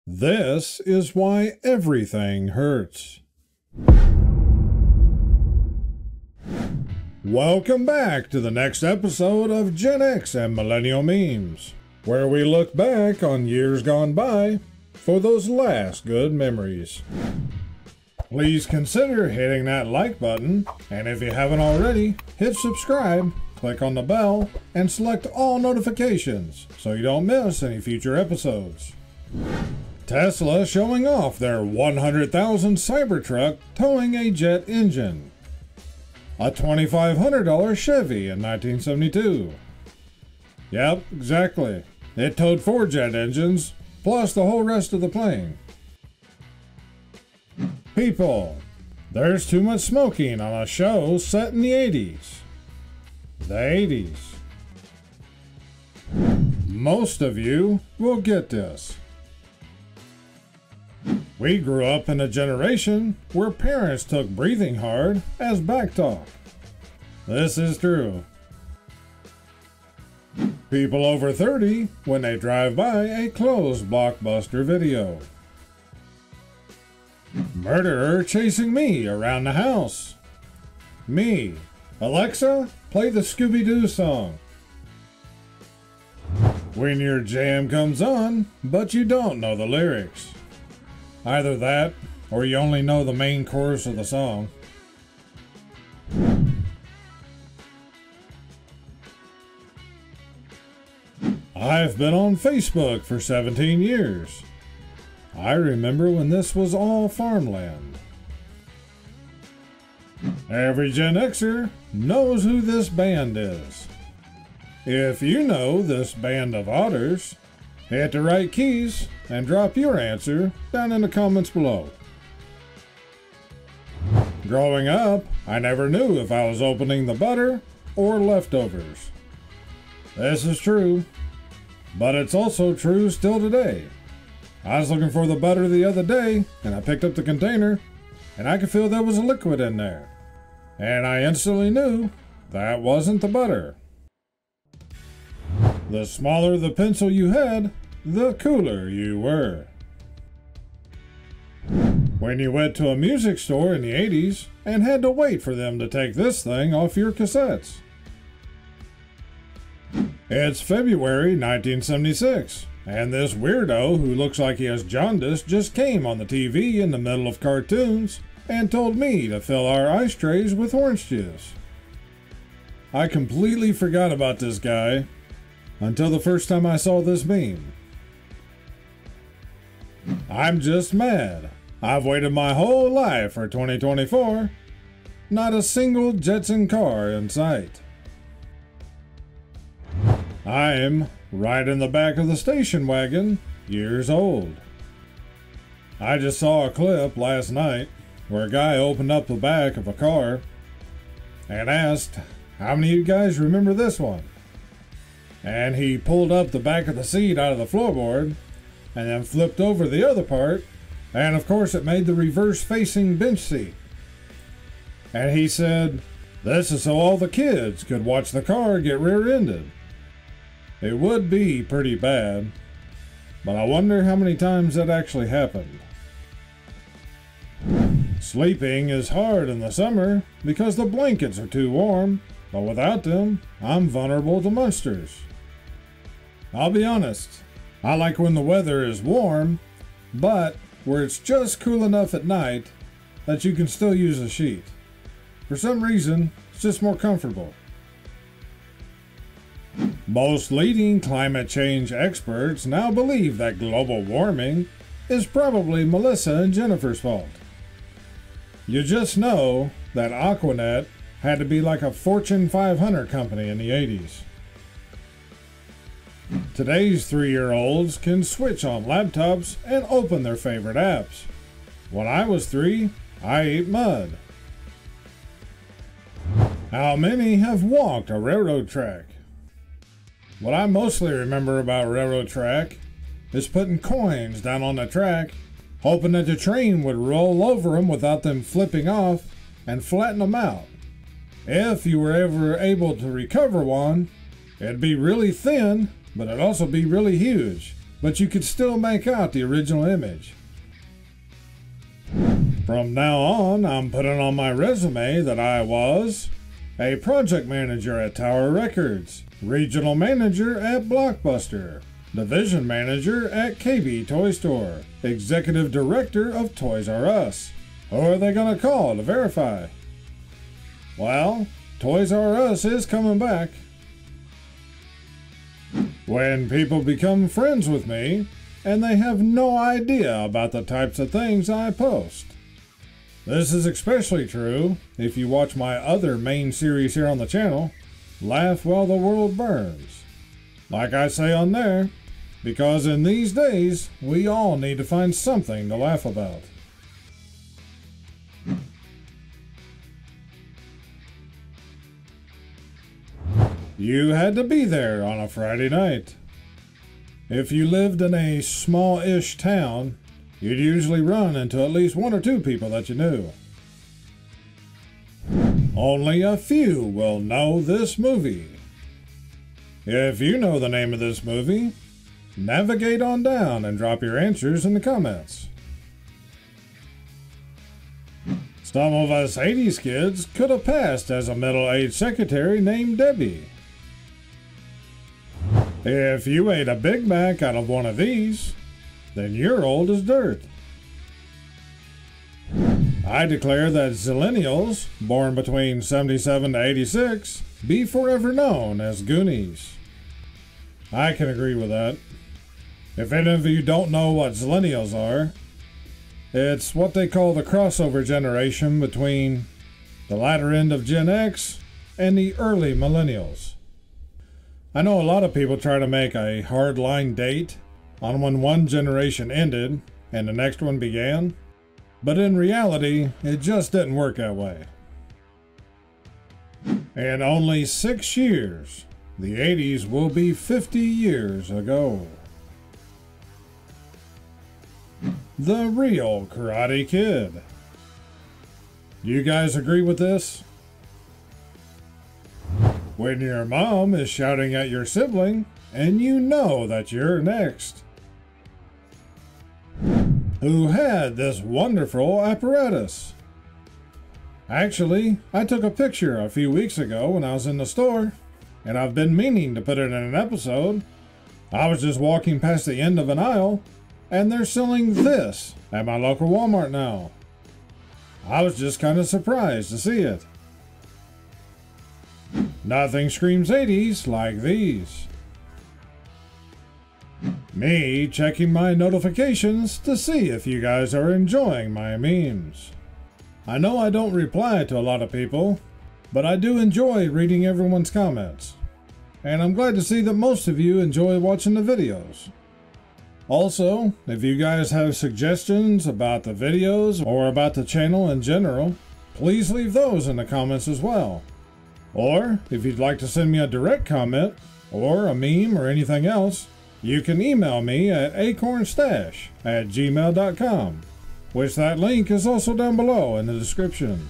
This is why everything hurts. Welcome back to the next episode of Gen X and Millennial Memes, where we look back on years gone by for those last good memories. Please consider hitting that like button, and if you haven't already, hit subscribe, click on the bell, and select all notifications so you don't miss any future episodes. Tesla showing off their 100,000 Cybertruck towing a jet engine. A $2,500 Chevy in 1972. Yep, exactly. It towed 4 jet engines, plus the whole rest of the plane. People, there's too much smoking on a show set in the 80s. The 80s. Most of you will get this. We grew up in a generation where parents took breathing hard as backtalk. This is true. People over 30 when they drive by a closed Blockbuster video. Murderer chasing me around the house. Me. Alexa, play the Scooby-Doo song. When your jam comes on, but you don't know the lyrics. Either that, or you only know the main chorus of the song. I've been on Facebook for 17 years. I remember when this was all farmland. Every Gen Xer knows who this band is. If you know this band of otters, hit the right keys and drop your answer down in the comments below. Growing up, I never knew if I was opening the butter or leftovers. This is true, but it's also true still today. I was looking for the butter the other day, and I picked up the container, and I could feel there was a liquid in there. And I instantly knew that wasn't the butter. The smaller the pencil you had, the cooler you were. When you went to a music store in the 80s and had to wait for them to take this thing off your cassettes. It's February 1976, and this weirdo who looks like he has jaundice just came on the TV in the middle of cartoons and told me to fill our ice trays with orange juice. I completely forgot about this guy until the first time I saw this meme. I'm just mad. I've waited my whole life for 2024. Not a single Jetson car in sight. I'm right in the back of the station wagon, years old. I just saw a clip last night where a guy opened up the back of a car and asked, "How many of you guys remember this one?" And he pulled up the back of the seat out of the floorboard and then flipped over the other part, and of course it made the reverse-facing bench seat. And he said, "This is so all the kids could watch the car get rear-ended." It would be pretty bad, but I wonder how many times that actually happened. Sleeping is hard in the summer because the blankets are too warm, but without them, I'm vulnerable to monsters. I'll be honest, I like when the weather is warm, but where it's just cool enough at night that you can still use a sheet. For some reason, it's just more comfortable. Most leading climate change experts now believe that global warming is probably Melissa and Jennifer's fault. You just know that Akornz had to be like a Fortune 500 company in the 80s. Today's 3-year-olds can switch on laptops and open their favorite apps. When I was 3, I ate mud. How many have walked a railroad track? What I mostly remember about railroad track is putting coins down on the track, hoping that the train would roll over them without them flipping off and flatten them out. If you were ever able to recover one, it'd be really thin, but it'd also be really huge, but you could still make out the original image. From now on, I'm putting on my resume that I was a project manager at Tower Records, regional manager at Blockbuster, division manager at KB Toy Store, executive director of Toys R Us. Who are they gonna call to verify? Well, Toys R Us is coming back. When people become friends with me, and they have no idea about the types of things I post. This is especially true if you watch my other main series here on the channel, Laugh While the World Burns. Like I say on there, because in these days, we all need to find something to laugh about. You had to be there on a Friday night. If you lived in a small-ish town, you'd usually run into at least one or two people that you knew. Only a few will know this movie. If you know the name of this movie, navigate on down and drop your answers in the comments. Some of us 80s kids could have passed as a middle-aged secretary named Debbie. If you ate a Big Mac out of one of these, then you're old as dirt. I declare that Millennials, born between 77 to 86, be forever known as Goonies. I can agree with that. If any of you don't know what Millennials are, it's what they call the crossover generation between the latter end of Gen X and the early Millennials. I know a lot of people try to make a hard-line date on when one generation ended and the next one began, but in reality, it just didn't work that way. In only 6 years, the 80s will be 50 years ago. The real Karate Kid. Do you guys agree with this? When your mom is shouting at your sibling and you know that you're next. Who had this wonderful apparatus? Actually, I took a picture a few weeks ago when I was in the store, and I've been meaning to put it in an episode. I was just walking past the end of an aisle, and they're selling this at my local Walmart now. I was just kind of surprised to see it. Nothing screams 80s like these. Me checking my notifications to see if you guys are enjoying my memes. I know I don't reply to a lot of people, but I do enjoy reading everyone's comments. And I'm glad to see that most of you enjoy watching the videos. Also, if you guys have suggestions about the videos or about the channel in general, please leave those in the comments as well. Or, if you'd like to send me a direct comment, or a meme or anything else, you can email me at akornzstash@gmail.com, which that link is also down below in the description.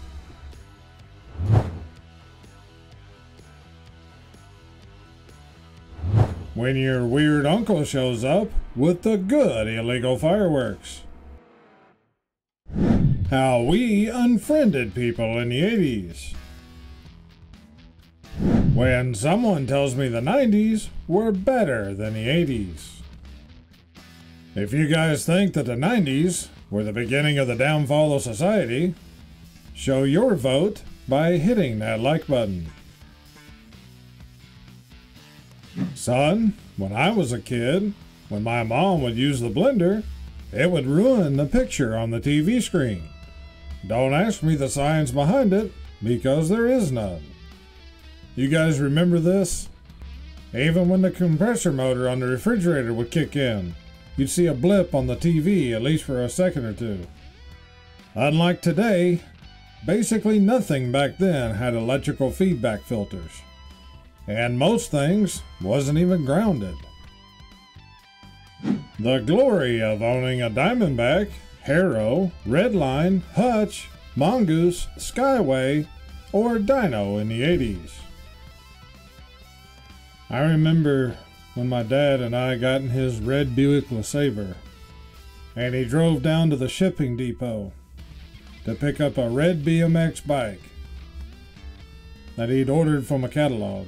When your weird uncle shows up with the good illegal fireworks. How we unfriended people in the 80s. When someone tells me the 90s were better than the 80s. If you guys think that the 90s were the beginning of the downfall of society, show your vote by hitting that like button. Son, when I was a kid, when my mom would use the blender, it would ruin the picture on the TV screen. Don't ask me the science behind it, because there is none. You guys remember this? Even when the compressor motor on the refrigerator would kick in, you'd see a blip on the TV at least for a second or two. Unlike today, basically nothing back then had electrical feedback filters. And most things wasn't even grounded. The glory of owning a Diamondback, Harrow, Redline, Hutch, Mongoose, Skyway, or Dino in the 80s. I remember when my dad and I got in his red Buick LeSabre, and he drove down to the shipping depot to pick up a red BMX bike that he'd ordered from a catalog.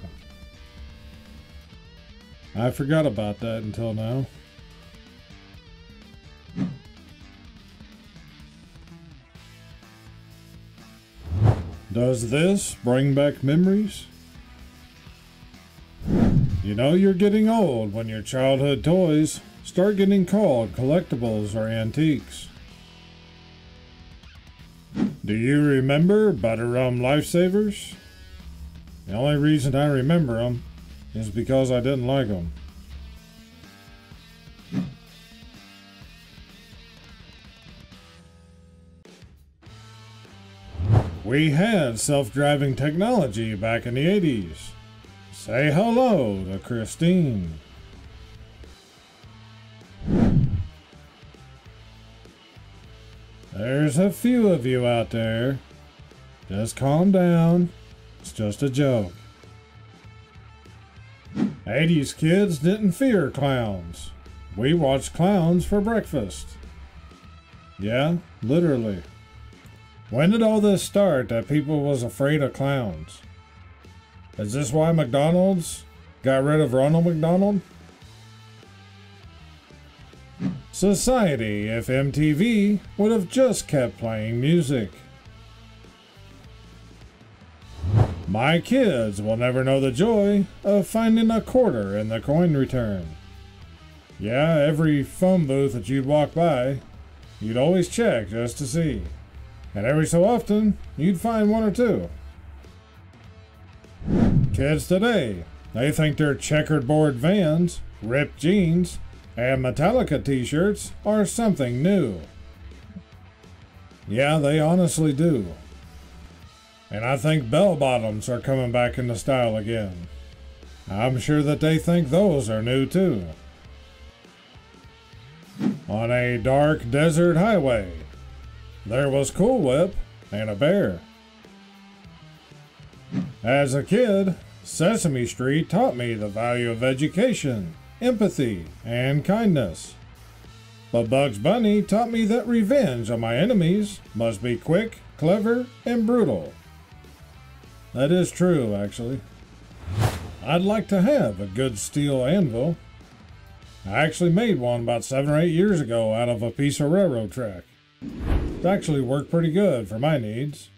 I forgot about that until now. Does this bring back memories? You know you're getting old when your childhood toys start getting called collectibles or antiques. Do you remember Butterrum Lifesavers? The only reason I remember them is because I didn't like them. We had self-driving technology back in the 80s. Say hello to Christine. There's a few of you out there. Just calm down. It's just a joke. 80s kids didn't fear clowns. We watched clowns for breakfast. Yeah, literally. When did all this start that people was afraid of clowns? Is this why McDonald's got rid of Ronald McDonald? Society if MTV would have just kept playing music. My kids will never know the joy of finding a quarter in the coin return. Yeah, every phone booth that you'd walk by, you'd always check just to see. And every so often, you'd find one or two. Kids today, they think their checkered board Vans, ripped jeans, and Metallica t-shirts are something new. Yeah, they honestly do. And I think bell-bottoms are coming back into style again. I'm sure that they think those are new too. On a dark desert highway, there was Cool Whip and a bear. As a kid, Sesame Street taught me the value of education, empathy, and kindness. But Bugs Bunny taught me that revenge on my enemies must be quick, clever, and brutal. That is true, actually. I'd like to have a good steel anvil. I actually made one about 7 or 8 years ago out of a piece of railroad track. It actually worked pretty good for my needs.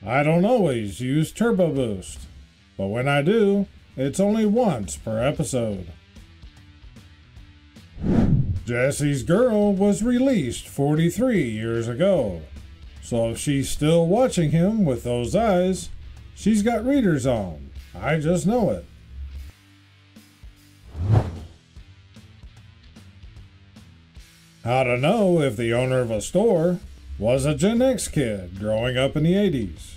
I don't always use Turbo Boost, but when I do, it's only once per episode. Jesse's Girl was released 43 years ago, so if she's still watching him with those eyes, she's got readers on. I just know it. How to know if the owner of a store was a Gen X kid growing up in the 80s.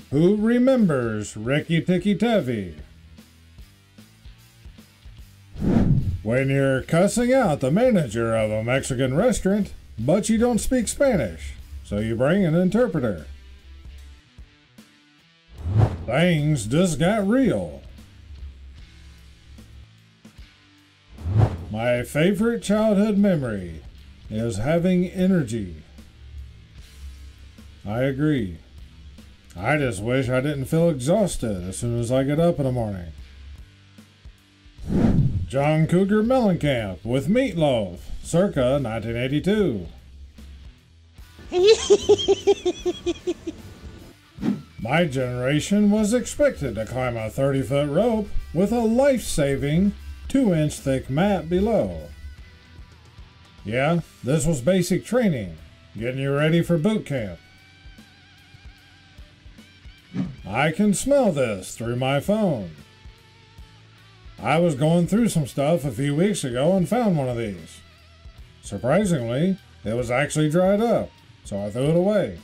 Who remembers Ricky Tikki Tavi? When you're cussing out the manager of a Mexican restaurant, but you don't speak Spanish, so you bring an interpreter. Things just got real. My favorite childhood memory is having energy. I agree. I just wish I didn't feel exhausted as soon as I get up in the morning. John Cougar Mellencamp with Meatloaf, circa 1982. My generation was expected to climb a 30-foot rope with a life-saving 2-inch thick mat below. Yeah, this was basic training, getting you ready for boot camp. I can smell this through my phone. I was going through some stuff a few weeks ago and found one of these. Surprisingly, it was actually dried up, so I threw it away.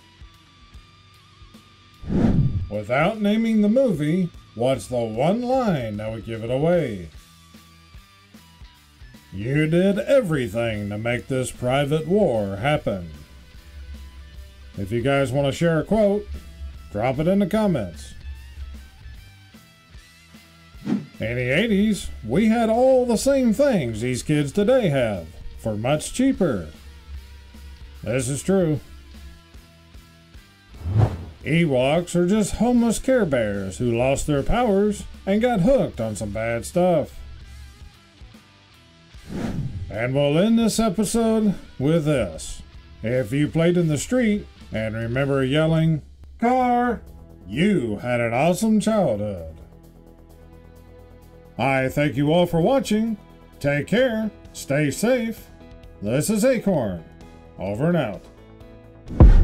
Without naming the movie, what's the one line that would give it away? You did everything to make this private war happen. If you guys want to share a quote, drop it in the comments. In the 80s, we had all the same things these kids today have, for much cheaper. This is true. Ewoks are just homeless Care Bears who lost their powers and got hooked on some bad stuff. And we'll end this episode with this. If you played in the street and remember yelling, "Car!" you had an awesome childhood. I thank you all for watching. Take care. Stay safe. This is Akorn. Over and out.